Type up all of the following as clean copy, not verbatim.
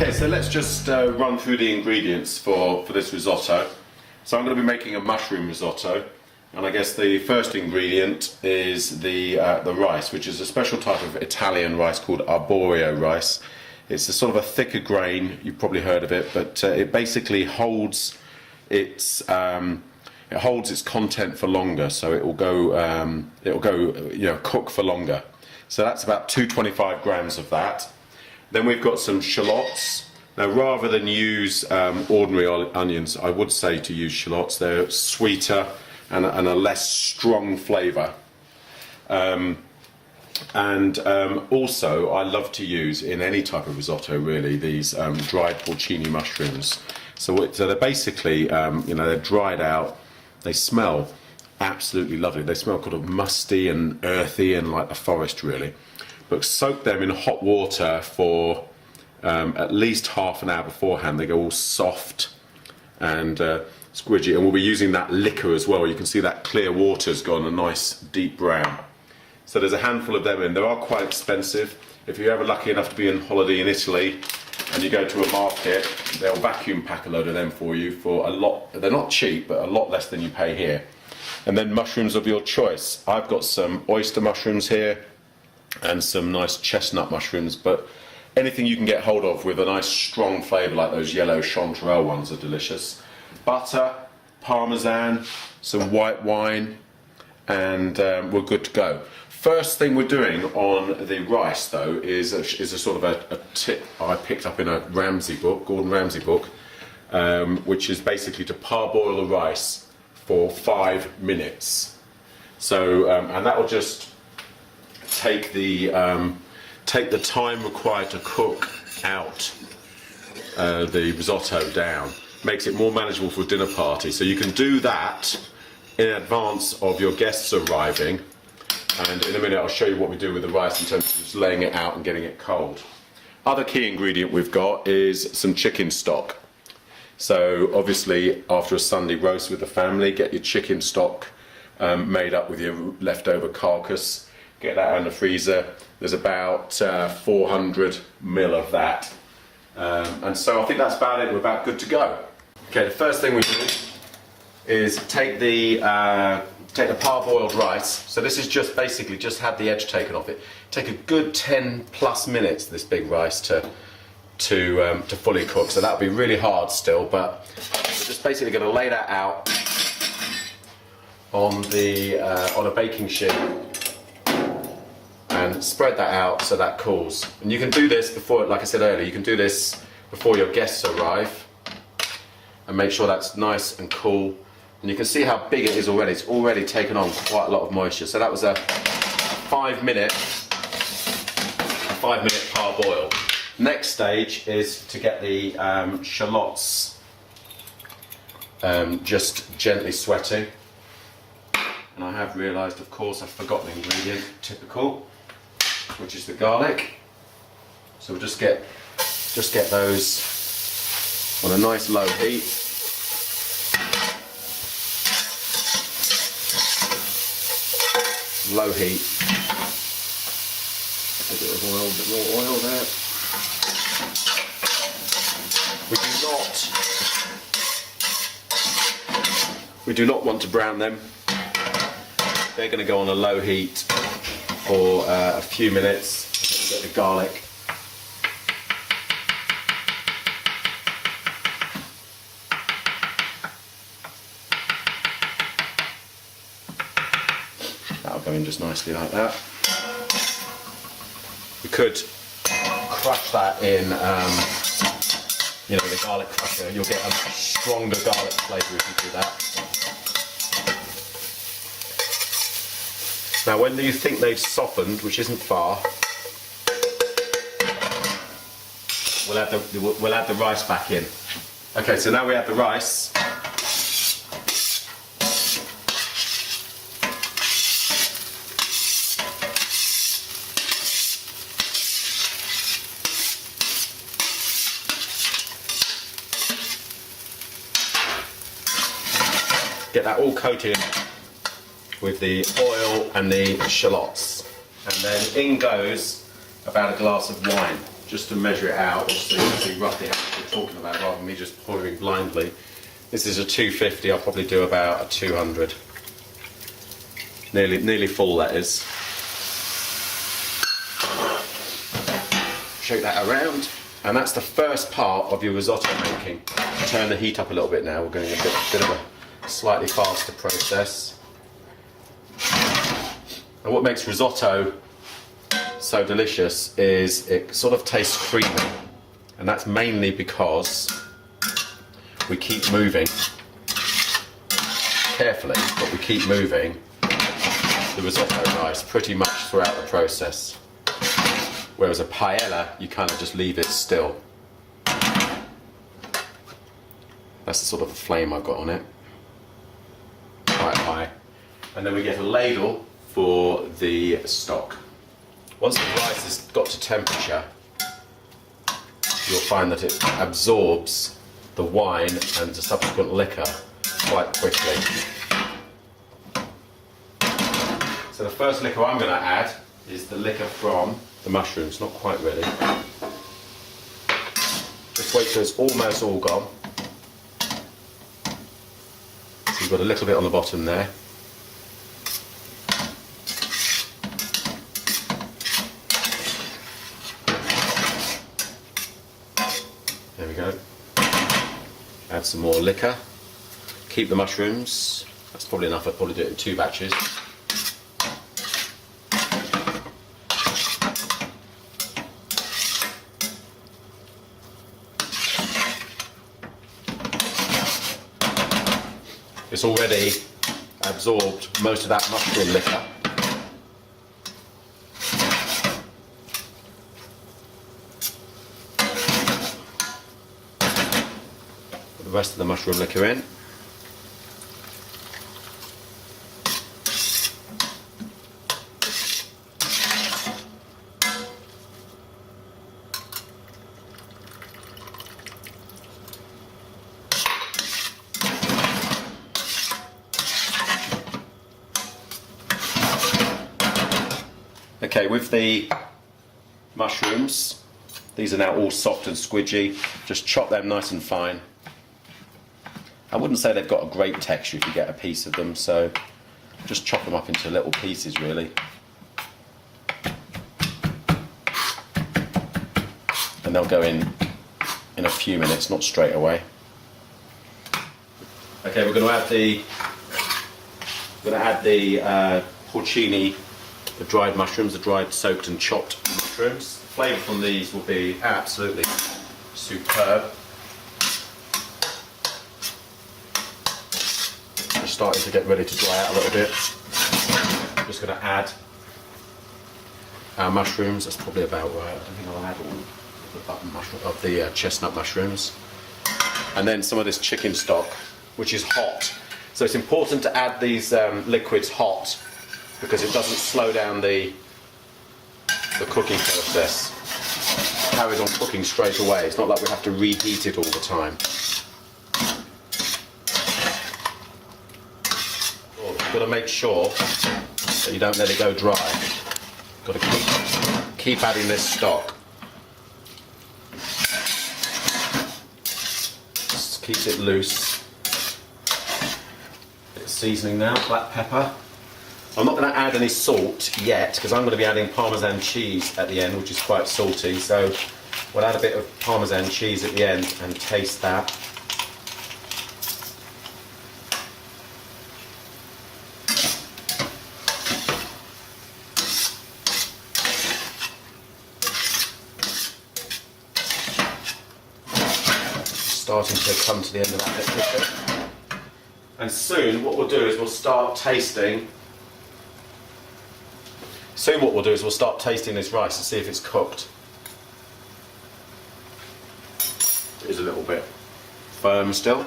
Okay, so let's just run through the ingredients for this risotto. So I'm going to be making a mushroom risotto, and I guess the first ingredient is the rice, which is a special type of Italian rice called arborio rice. It's a sort of a thicker grain. You've probably heard of it, but it basically holds its content for longer, so it will go cook for longer. So that's about 225 grams of that. Then we've got some shallots. Now, rather than use ordinary onions, I would say to use shallots. They're sweeter and a less strong flavour. Also, I love to use, in any type of risotto really, these dried porcini mushrooms. So they're basically, they're dried out. They smell absolutely lovely. They smell kind of musty and earthy and like the forest really. But soak them in hot water for at least half an hour beforehand. They go all soft and squidgy, and we'll be using that liquor as well. You can see that clear water's gone a nice deep brown. So there's a handful of them in. They are quite expensive. If you're ever lucky enough to be on holiday in Italy and you go to a market, they'll vacuum pack a load of them for you for a lot. They're not cheap, but a lot less than you pay here. And then mushrooms of your choice. I've got some oyster mushrooms here and some nice chestnut mushrooms, but anything you can get hold of with a nice strong flavour, like those yellow chanterelle ones, are delicious. Butter, parmesan, some white wine, and we're good to go. First thing we're doing on the rice though is a sort of a tip I picked up in a Ramsay book, Gordon Ramsay book, which is basically to parboil the rice for 5 minutes. So and that will just take the time required to cook out the risotto down. Makes it more manageable for a dinner party. So you can do that in advance of your guests arriving. And in a minute I'll show you what we do with the rice in terms of just laying it out and getting it cold. Other key ingredient we've got is some chicken stock. So obviously after a Sunday roast with the family, get your chicken stock made up with your leftover carcass. Get that out in the freezer. There's about 400 ml of that. And so I think that's about it. We're about good to go. Okay, the first thing we do is take the parboiled rice. So this is just basically just had the edge taken off it. Take a good 10 plus minutes, this big rice, to fully cook. So that'll be really hard still, but we're just basically going to lay that out on a baking sheet and spread that out so that cools. And you can do this before, like I said earlier, you can do this before your guests arrive and make sure that's nice and cool. And you can see how big it is already. It's already taken on quite a lot of moisture. So that was a 5 minute parboil. Next stage is to get the shallots just gently sweating. And I have realised, of course, I've forgotten the ingredient, typical, which is the garlic. So we'll just get those on a nice low heat. Low heat. A bit of oil, a bit more oil there. We do not want to brown them. They're going to go on a low heat for a few minutes. Get the garlic. That'll go in just nicely like that. You could crush that in, the garlic crusher. You'll get a stronger garlic flavour if you do that. Now, when you think they've softened, which isn't far, we'll add the rice back in. Okay, so now we add the rice. Get that all coated with the oil and the shallots, and then in goes about a glass of wine. just to measure it out, just so you can see roughly how much we're talking about, rather than me just pouring blindly. This is a 250. I'll probably do about a 200. Nearly full, that is. Shake that around, and that's the first part of your risotto making. Turn the heat up a little bit now. We're going a bit of a slightly faster process. And what makes risotto so delicious is it sort of tastes creamy, and that's mainly because we keep moving carefully, but we keep moving the risotto rice pretty much throughout the process. Whereas a paella, you kind of just leave it still. That's the sort of flame I've got on it. Quite high. And then we get a ladle for the stock. Once the rice has got to temperature, you'll find that it absorbs the wine and the subsequent liquor quite quickly. So the first liquor I'm going to add is the liquor from the mushrooms. Not quite ready. Just wait till it's almost all gone. So you've got a little bit on the bottom there. There we go. Add some more liquor. Keep the mushrooms. That's probably enough. I'll probably do it in 2 batches. It's already absorbed most of that mushroom liquor. Put the rest of the mushroom liquor in. Okay, with the mushrooms, these are now all soft and squidgy. Just chop them nice and fine. I wouldn't say they've got a great texture if you get a piece of them, so just chop them up into little pieces really. And they'll go in a few minutes, not straight away. Okay, we're going to add the porcini, the dried mushrooms, the dried soaked and chopped mushrooms. The flavour from these will be absolutely superb. Just starting to get ready to dry out a little bit. I'm just going to add our mushrooms. That's probably about right. I don't think I'll add all the button mushroom of the chestnut mushrooms. And then some of this chicken stock, which is hot. So it's important to add these liquids hot, because it doesn't slow down the cooking process. It carries on cooking straight away. It's not like we have to reheat it all the time. You've got to make sure that you don't let it go dry. You've got to keep adding this stock. Just keeps it loose. Bit of seasoning now, black pepper. I'm not going to add any salt yet, because I'm going to be adding Parmesan cheese at the end, which is quite salty, so we'll add a bit of Parmesan cheese at the end and taste that. Starting to come to the end of that bit. And soon what we'll do is we'll start tasting this rice and see if it's cooked. It is a little bit firm still.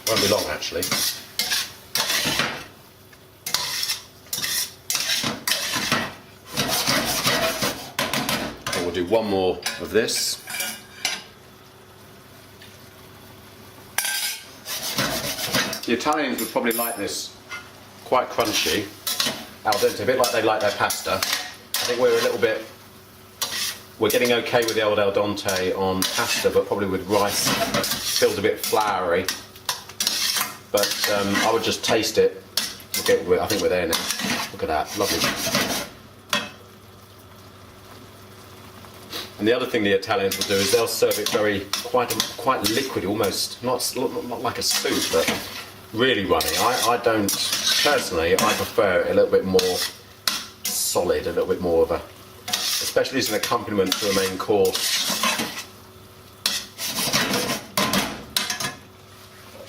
Won't be long actually. And we'll do one more of this. The Italians would probably like this quite crunchy, al dente, a bit like they like their pasta. I think we're a little bit We're getting okay with the old al dente on pasta, but probably with rice it feels a bit floury. But I would just taste it. I think we're there now. Look at that, lovely. And the other thing the Italians will do is they'll serve it quite liquid, almost not like a soup, but really runny. I don't personally. I prefer it a little bit more solid, a little bit more of a, especially as an accompaniment to a main course.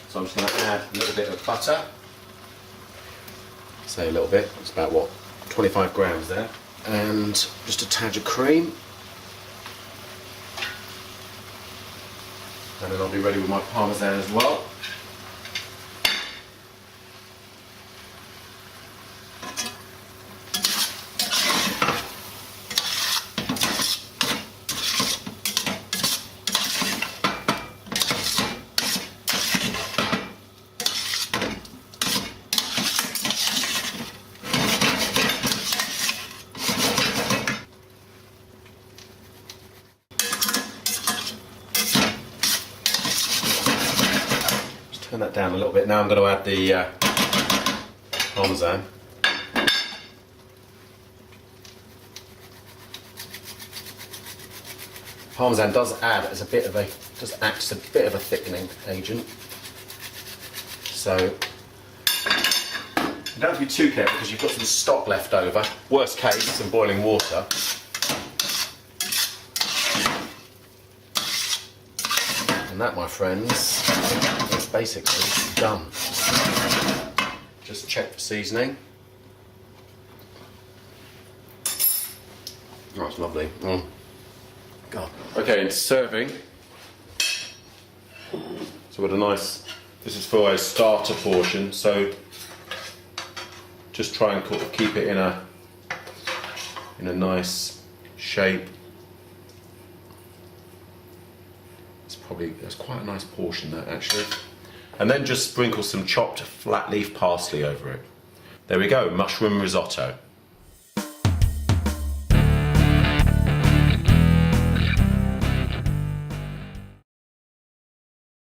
So I'm just going to add a little bit of butter. Say a little bit. It's about what, 25 grams there, and just a tad of cream. And then I'll be ready with my parmesan as well. Turn that down a little bit. Now I'm going to add the parmesan. Parmesan does act as a bit of a thickening agent. So you don't have to be too careful because you've got some stock left over. Worst case, some boiling water. And that, my friends, is basically done. Just check for seasoning. Oh, it's lovely. Mm. God. Okay, into serving. So what a nice, this is for a starter portion, so just try and keep it in a nice shape. That's quite a nice portion, that, actually. And then just sprinkle some chopped flat leaf parsley over it. There we go, mushroom risotto.